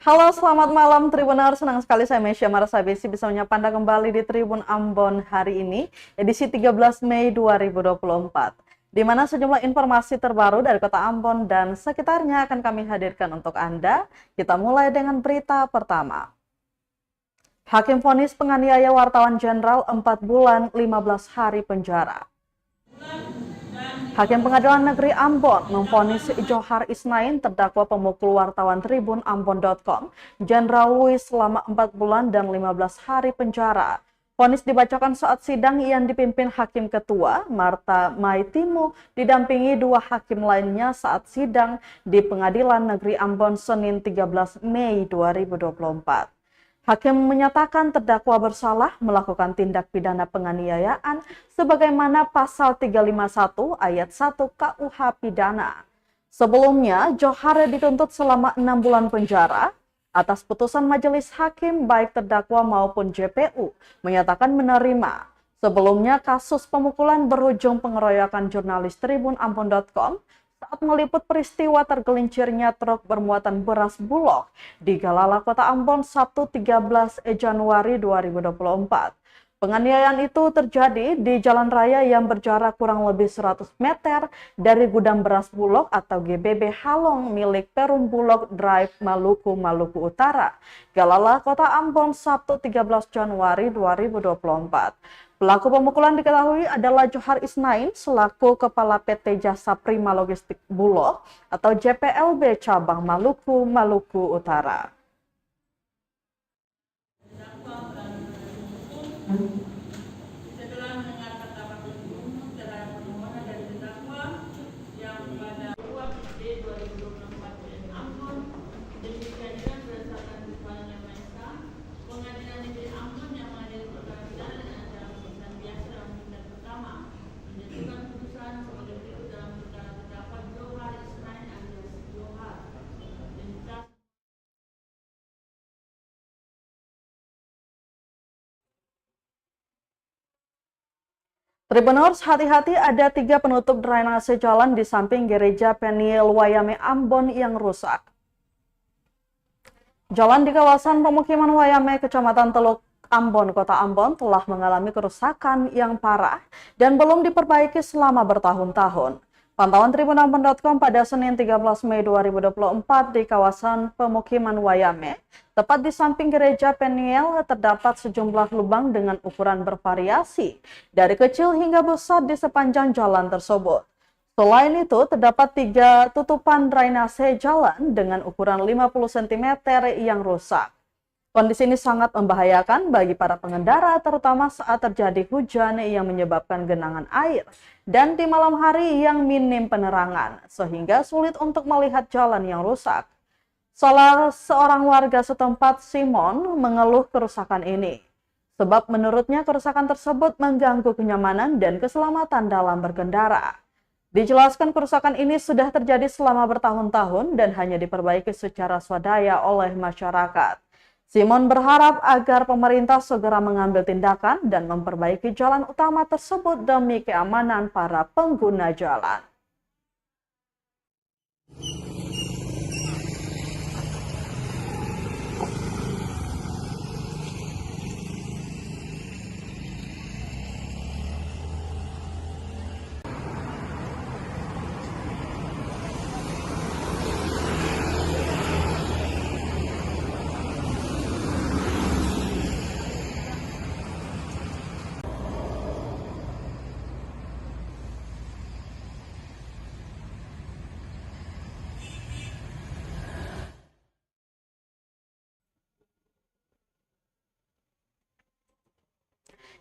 Halo, selamat malam Tribuners. Senang sekali saya Mesya Marasabesi bisa menyapa Anda kembali di Tribun Ambon hari ini, edisi 13 Mei 2024. Di mana sejumlah informasi terbaru dari Kota Ambon dan sekitarnya akan kami hadirkan untuk Anda. Kita mulai dengan berita pertama. Hakim vonis penganiaya wartawan jenderal 4 bulan 15 hari penjara. Hakim Pengadilan Negeri Ambon memvonis Johar Isnain terdakwa pemukul wartawan Tribun Ambon.com, Jenderal Louis selama 4 bulan dan 15 hari penjara. Vonis dibacakan saat sidang yang dipimpin Hakim Ketua Marta Maitimu didampingi dua hakim lainnya saat sidang di Pengadilan Negeri Ambon Senin 13 Mei 2024. Hakim menyatakan terdakwa bersalah melakukan tindak pidana penganiayaan sebagaimana pasal 351 ayat 1 KUH Pidana. Sebelumnya, Johar dituntut selama 6 bulan penjara atas putusan majelis hakim baik terdakwa maupun JPU menyatakan menerima. Sebelumnya, kasus pemukulan berujung pengeroyokan jurnalis Tribun Ambon.com saat meliput peristiwa tergelincirnya truk bermuatan beras Bulog di Galala, Kota Ambon, Sabtu 13 Januari 2024. Penganiayaan itu terjadi di jalan raya yang berjarak kurang lebih 100 meter dari gudang beras Bulog atau GBB Halong milik Perum Bulog Drive Maluku, Maluku Utara, Galala, Kota Ambon, Sabtu 13 Januari 2024. Pelaku pemukulan diketahui adalah Johar Isnain selaku Kepala PT Jasa Prima Logistik Bulog atau JPLB Cabang Maluku, Maluku Utara. Tribuners, hati-hati, ada 3 penutup drainase jalan di samping gereja Peniel Wayame Ambon yang rusak. Jalan di kawasan pemukiman Wayame, Kecamatan Teluk Ambon, Kota Ambon telah mengalami kerusakan yang parah dan belum diperbaiki selama bertahun-tahun. Pantauan Tribun Ambon.com pada Senin 13 Mei 2024 di kawasan pemukiman Wayame, tepat di samping gereja Peniel, terdapat sejumlah lubang dengan ukuran bervariasi, dari kecil hingga besar di sepanjang jalan tersebut. Selain itu, terdapat 3 tutupan drainase jalan dengan ukuran 50 cm yang rusak. Kondisi ini sangat membahayakan bagi para pengendara, terutama saat terjadi hujan yang menyebabkan genangan air dan di malam hari yang minim penerangan, sehingga sulit untuk melihat jalan yang rusak. Salah seorang warga setempat, Simon, mengeluh kerusakan ini, sebab menurutnya kerusakan tersebut mengganggu kenyamanan dan keselamatan dalam berkendara. Dijelaskan kerusakan ini sudah terjadi selama bertahun-tahun dan hanya diperbaiki secara swadaya oleh masyarakat. Simon berharap agar pemerintah segera mengambil tindakan dan memperbaiki jalan utama tersebut demi keamanan para pengguna jalan.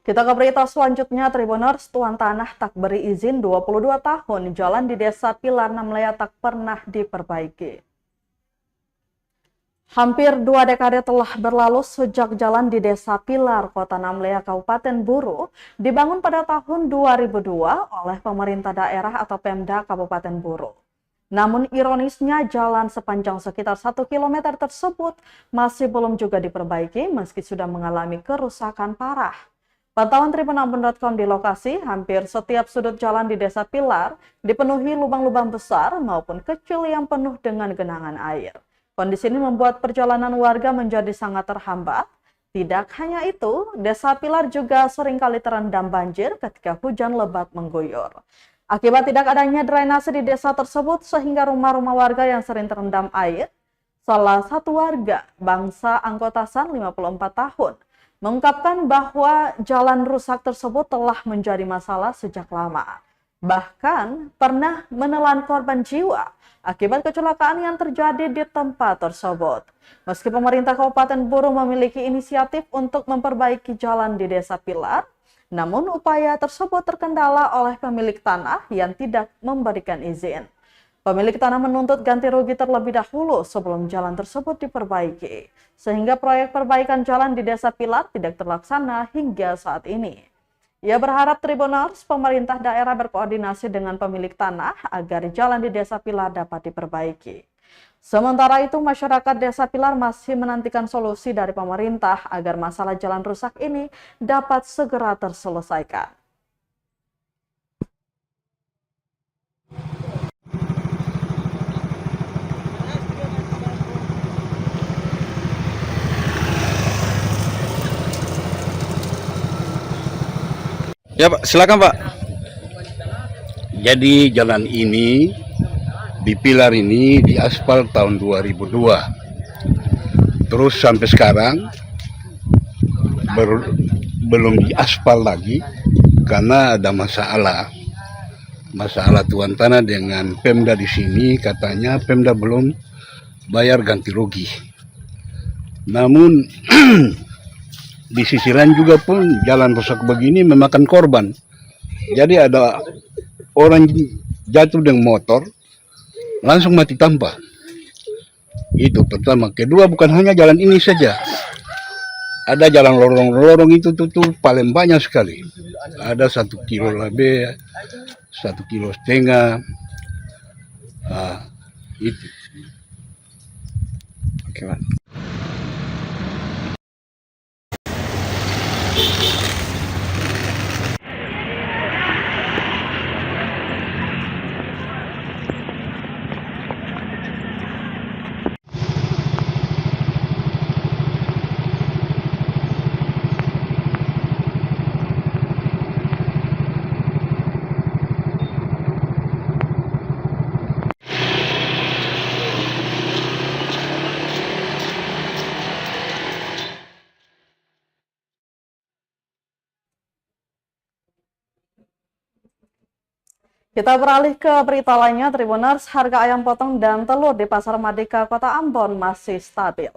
Kita ke berita selanjutnya, Tribuners. Tuan tanah tak beri izin 22 tahun, jalan di Desa Pilar Namlaya tak pernah diperbaiki. Hampir 2 dekade telah berlalu sejak jalan di Desa Pilar, Kota Namlaya, Kabupaten Buru, dibangun pada tahun 2002 oleh pemerintah daerah atau Pemda Kabupaten Buru. Namun ironisnya, jalan sepanjang sekitar 1 km tersebut masih belum juga diperbaiki meski sudah mengalami kerusakan parah. Pantauan Tribun Ambon.com di lokasi, hampir setiap sudut jalan di Desa Pilar dipenuhi lubang-lubang besar maupun kecil yang penuh dengan genangan air. Kondisi ini membuat perjalanan warga menjadi sangat terhambat. Tidak hanya itu, Desa Pilar juga seringkali terendam banjir ketika hujan lebat mengguyur. Akibat tidak adanya drainase di desa tersebut sehingga rumah-rumah warga yang sering terendam air. Salah satu warga bangsa Angkotasan 54 tahun mengungkapkan bahwa jalan rusak tersebut telah menjadi masalah sejak lama. Bahkan pernah menelan korban jiwa akibat kecelakaan yang terjadi di tempat tersebut. Meski pemerintah Kabupaten Buru memiliki inisiatif untuk memperbaiki jalan di Desa Pilar, namun upaya tersebut terkendala oleh pemilik tanah yang tidak memberikan izin. Pemilik tanah menuntut ganti rugi terlebih dahulu sebelum jalan tersebut diperbaiki, sehingga proyek perbaikan jalan di Desa Pilar tidak terlaksana hingga saat ini. Ia berharap Tribunals pemerintah daerah berkoordinasi dengan pemilik tanah agar jalan di Desa Pilar dapat diperbaiki. Sementara itu, masyarakat Desa Pilar masih menantikan solusi dari pemerintah agar masalah jalan rusak ini dapat segera terselesaikan. Ya Pak, silakan Pak. Jadi jalan ini di Pilar ini diaspal tahun 2002. Terus sampai sekarang belum diaspal lagi karena ada masalah tuan tanah dengan Pemda di sini. Katanya Pemda belum bayar ganti rugi. Namun di sisi lain juga pun jalan rusak begini memakan korban. Jadi ada orang jatuh dengan motor langsung mati tanpa. Itu pertama. Kedua, bukan hanya jalan ini saja. Ada jalan lorong-lorong itu tuh paling banyak sekali. Ada 1 kilo lebih, 1,5 kilo. Itu. Oke Pak. Kita beralih ke berita lainnya, Tribuners. Harga ayam potong dan telur di Pasar Merdeka Kota Ambon masih stabil.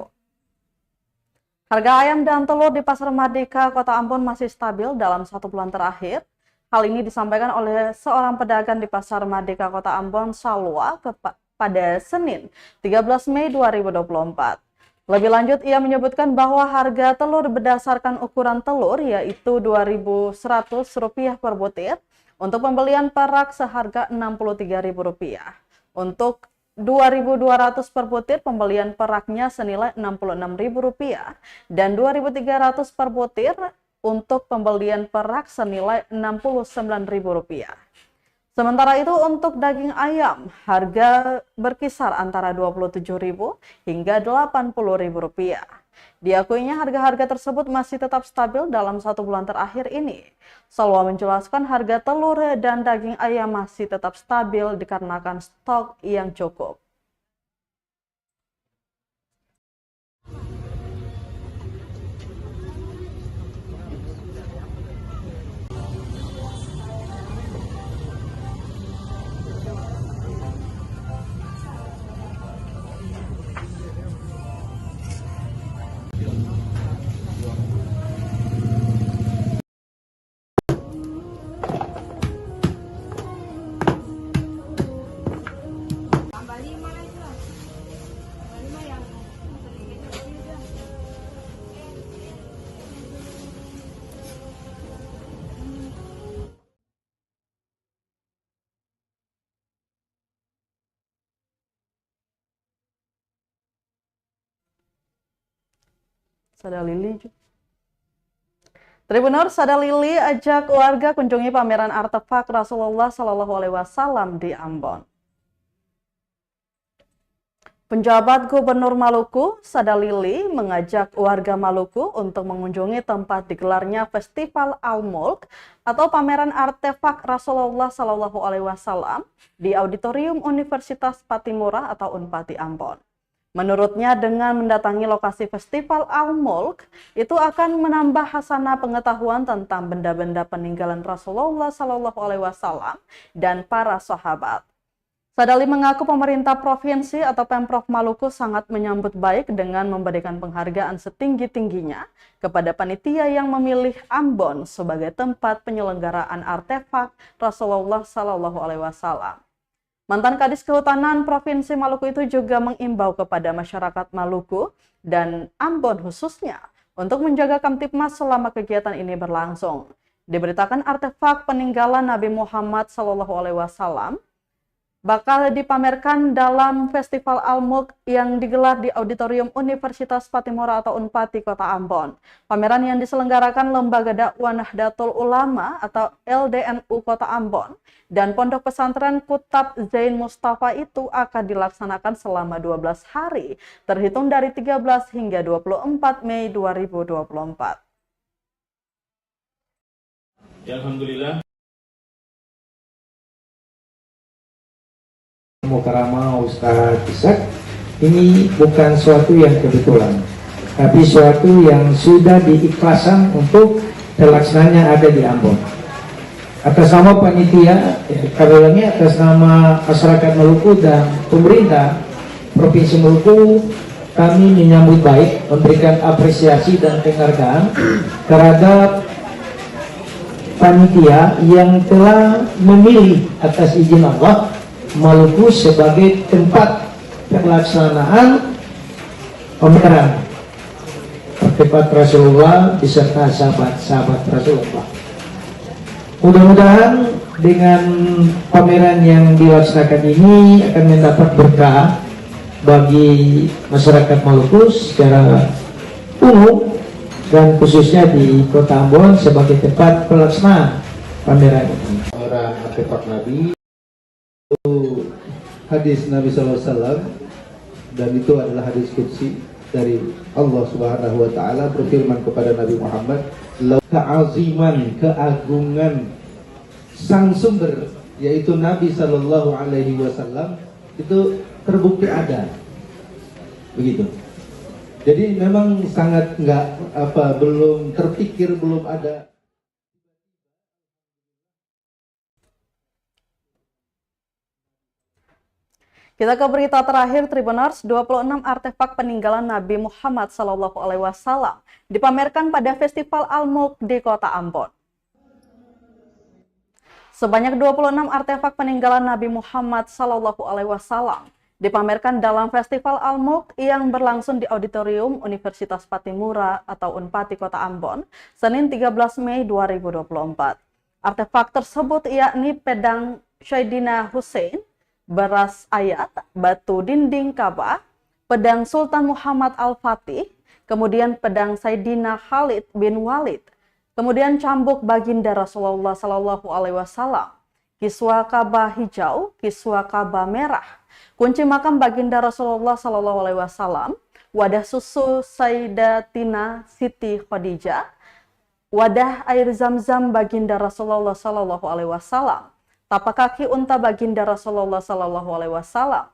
Harga ayam dan telur di Pasar Merdeka Kota Ambon masih stabil dalam 1 bulan terakhir. Hal ini disampaikan oleh seorang pedagang di Pasar Merdeka Kota Ambon, Salwa, pada Senin 13 Mei 2024. Lebih lanjut, ia menyebutkan bahwa harga telur berdasarkan ukuran telur yaitu Rp2.100 per butir, untuk pembelian perak seharga Rp63.000. Untuk Rp2.200 per butir, pembelian peraknya senilai Rp66.000 dan Rp2.300 per butir untuk pembelian perak senilai Rp69.000. Sementara itu untuk daging ayam, harga berkisar antara Rp27.000 hingga Rp80.000. Diakuinya harga-harga tersebut masih tetap stabil dalam 1 bulan terakhir ini. Salwa menjelaskan harga telur dan daging ayam masih tetap stabil dikarenakan stok yang cukup. Sada Lili. Tribuners, Sada Lili ajak warga kunjungi pameran artefak Rasulullah SAW di Ambon. Penjabat Gubernur Maluku, Sadalili, mengajak warga Maluku untuk mengunjungi tempat digelarnya Festival Al-Mulk atau pameran artefak Rasulullah Shallallahu Alaihi Wasallam di Auditorium Universitas Patimura atau Unpati Ambon. Menurutnya, dengan mendatangi lokasi Festival Al-Mulk, itu akan menambah hasanah pengetahuan tentang benda-benda peninggalan Rasulullah Shallallahu Alaihi Wasallam dan para sahabat. Sadali mengaku pemerintah provinsi atau Pemprov Maluku sangat menyambut baik dengan memberikan penghargaan setinggi-tingginya kepada panitia yang memilih Ambon sebagai tempat penyelenggaraan artefak Rasulullah Shallallahu Alaihi Wasallam. Mantan Kadis Kehutanan Provinsi Maluku itu juga mengimbau kepada masyarakat Maluku dan Ambon khususnya untuk menjaga Kamtipmas selama kegiatan ini berlangsung. Diberitakan artefak peninggalan Nabi Muhammad SAW bakal dipamerkan dalam Festival Al-Mulk yang digelar di Auditorium Universitas Patimura atau Unpati Kota Ambon. Pameran yang diselenggarakan Lembaga Dakwah Nahdlatul Ulama atau LDNU Kota Ambon dan Pondok Pesantren Kutab Zain Mustafa itu akan dilaksanakan selama 12 hari, terhitung dari 13 hingga 24 Mei 2024. Ya, Alhamdulillah. Mukarama Ustaz Ishak, ini bukan suatu yang kebetulan, tapi suatu yang sudah diikhlaskan untuk terlaksananya ada di Ambon. Atas nama panitia, kami atas nama masyarakat Maluku dan pemerintah Provinsi Maluku, kami menyambut baik, memberikan apresiasi dan penghargaan terhadap panitia yang telah memilih atas izin Allah Maluku sebagai tempat pelaksanaan pameran artefak Rasulullah beserta sahabat-sahabat Rasulullah. Mudah-mudahan dengan pameran yang dilaksanakan ini akan mendapat berkah bagi masyarakat Maluku secara umum dan khususnya di Kota Ambon sebagai tempat pelaksanaan pameran ini. Pameran artefak Nabi, hadis Nabi SAW, dan itu adalah hadis qudsi dari Allah Subhanahu wa taala berfirman kepada Nabi Muhammad, "Ta'aziman, keagungan sang sumber yaitu Nabi Sallallahu Alaihi Wasallam itu terbukti ada." Begitu. Jadi memang sangat belum terpikir, belum ada. Kita ke berita terakhir, Tribuners. 26 artefak peninggalan Nabi Muhammad SAW dipamerkan pada Festival Al-Mulk di Kota Ambon. Sebanyak 26 artefak peninggalan Nabi Muhammad SAW dipamerkan dalam Festival Al-Mulk yang berlangsung di Auditorium Universitas Patimura atau Unpati Kota Ambon, Senin 13 Mei 2024. Artefak tersebut yakni pedang Sayyidina Hussein, beras ayat, batu dinding Ka'bah, pedang Sultan Muhammad Al-Fatih, kemudian pedang Sayyidina Khalid bin Walid, kemudian cambuk baginda Rasulullah Sallallahu Alaihi Wasallam, kiswa Ka'bah hijau, kiswa Ka'bah merah, kunci makam baginda Rasulullah Sallallahu Alaihi Wasallam, wadah susu Sayyidatina Siti Khadijah, wadah air zam-zam baginda Rasulullah Sallallahu Alaihi Wasallam, tapak kaki unta baginda Rasulullah Sallallahu Alaihi Wasallam,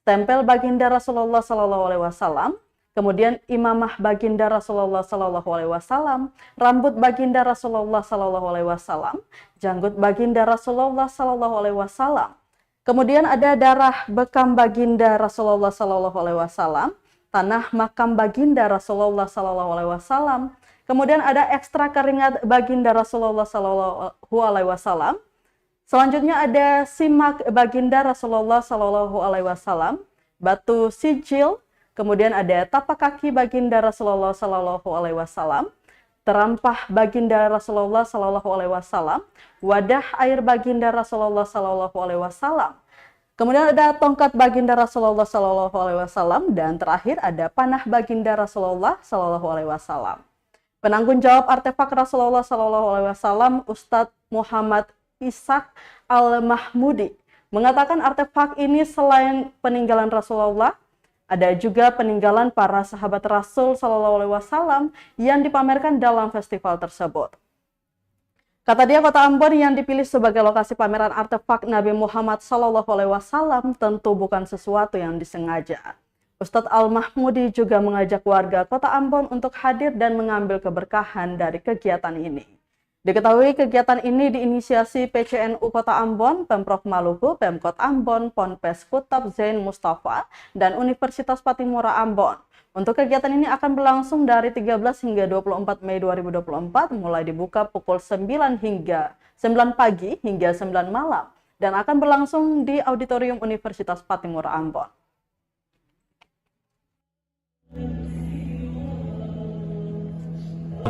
stempel baginda Rasulullah Sallallahu Alaihi Wasallam, kemudian imamah baginda Rasulullah Sallallahu Alaihi Wasallam, rambut baginda Rasulullah Sallallahu Alaihi Wasallam, janggut baginda Rasulullah Sallallahu Alaihi Wasallam, kemudian ada darah bekam baginda Rasulullah Sallallahu Alaihi Wasallam, tanah makam baginda Rasulullah Sallallahu Alaihi Wasallam, kemudian ada ekstra keringat baginda Rasulullah Sallallahu Alaihi Wasallam. Selanjutnya ada simak baginda Rasulullah Sallallahu Alaihi Wasallam, batu sijil, kemudian ada tapak kaki baginda Rasulullah Sallallahu Alaihi Wasallam, terampah baginda Rasulullah Sallallahu Alaihi Wasallam, wadah air baginda Rasulullah Sallallahu Alaihi Wasallam, kemudian ada tongkat baginda Rasulullah Sallallahu Alaihi Wasallam, dan terakhir ada panah baginda Rasulullah Sallallahu Alaihi Wasallam. Penanggung jawab artefak Rasulullah Sallallahu Alaihi Wasallam, Ustadz Muhammad Ishak Al-Mahmudi, mengatakan artefak ini selain peninggalan Rasulullah, Ada juga peninggalan para sahabat Rasul Shallallahu Alaihi Wasallam yang dipamerkan dalam festival tersebut. Kata dia, Kota Ambon yang dipilih sebagai lokasi pameran artefak Nabi Muhammad Shallallahu Alaihi Wasallam tentu bukan sesuatu yang disengaja. Ustadz Al-Mahmudi juga mengajak warga Kota Ambon untuk hadir dan mengambil keberkahan dari kegiatan ini. Diketahui kegiatan ini diinisiasi PCNU Kota Ambon, Pemprov Maluku, Pemkot Ambon, Ponpes Kutab Zain Mustafa, dan Universitas Patimura Ambon. Untuk kegiatan ini akan berlangsung dari 13 hingga 24 Mei 2024, mulai dibuka pukul 9 pagi hingga 9 malam, dan akan berlangsung di Auditorium Universitas Patimura Ambon.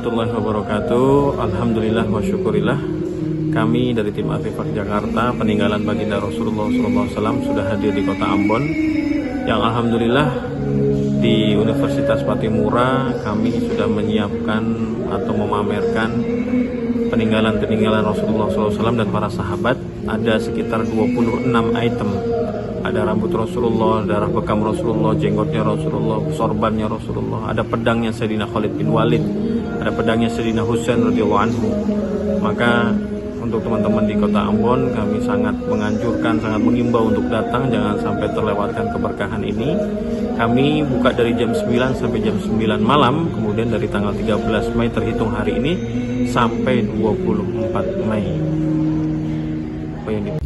Warahmatullahi wabarakatuh. Alhamdulillah wa syukurillah. Kami dari tim Artefak Jakarta, peninggalan baginda Rasulullah SAW sudah hadir di Kota Ambon. Yang alhamdulillah di Universitas Patimura kami sudah menyiapkan atau memamerkan peninggalan-peninggalan Rasulullah SAW dan para sahabat. Ada sekitar 26 item. Ada rambut Rasulullah, darah bekam Rasulullah, jenggotnya Rasulullah, sorbannya Rasulullah, ada pedangnya Sayyidina Khalid bin Walid, ada pedangnya Sayyidina Husain radhiyallahu anhu. Maka untuk teman-teman di Kota Ambon, kami sangat menganjurkan, sangat mengimbau untuk datang, jangan sampai terlewatkan keberkahan ini. Kami buka dari jam 9 sampai jam 9 malam, kemudian dari tanggal 13 Mei terhitung hari ini sampai 24 Mei. Apa yang di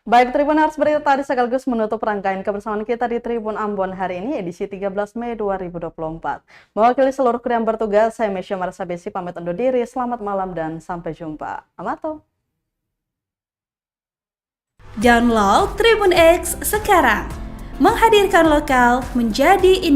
Baik, Tribuners, berita tadi sekaligus menutup rangkaian kebersamaan kita di Tribun Ambon hari ini, edisi 13 Mei 2024. Mewakili seluruh kru yang bertugas, saya Mesya Marsabesi pamit undur diri. Selamat malam dan sampai jumpa. Amato. Download Tribun X sekarang. Menghadirkan lokal menjadi Indonesia.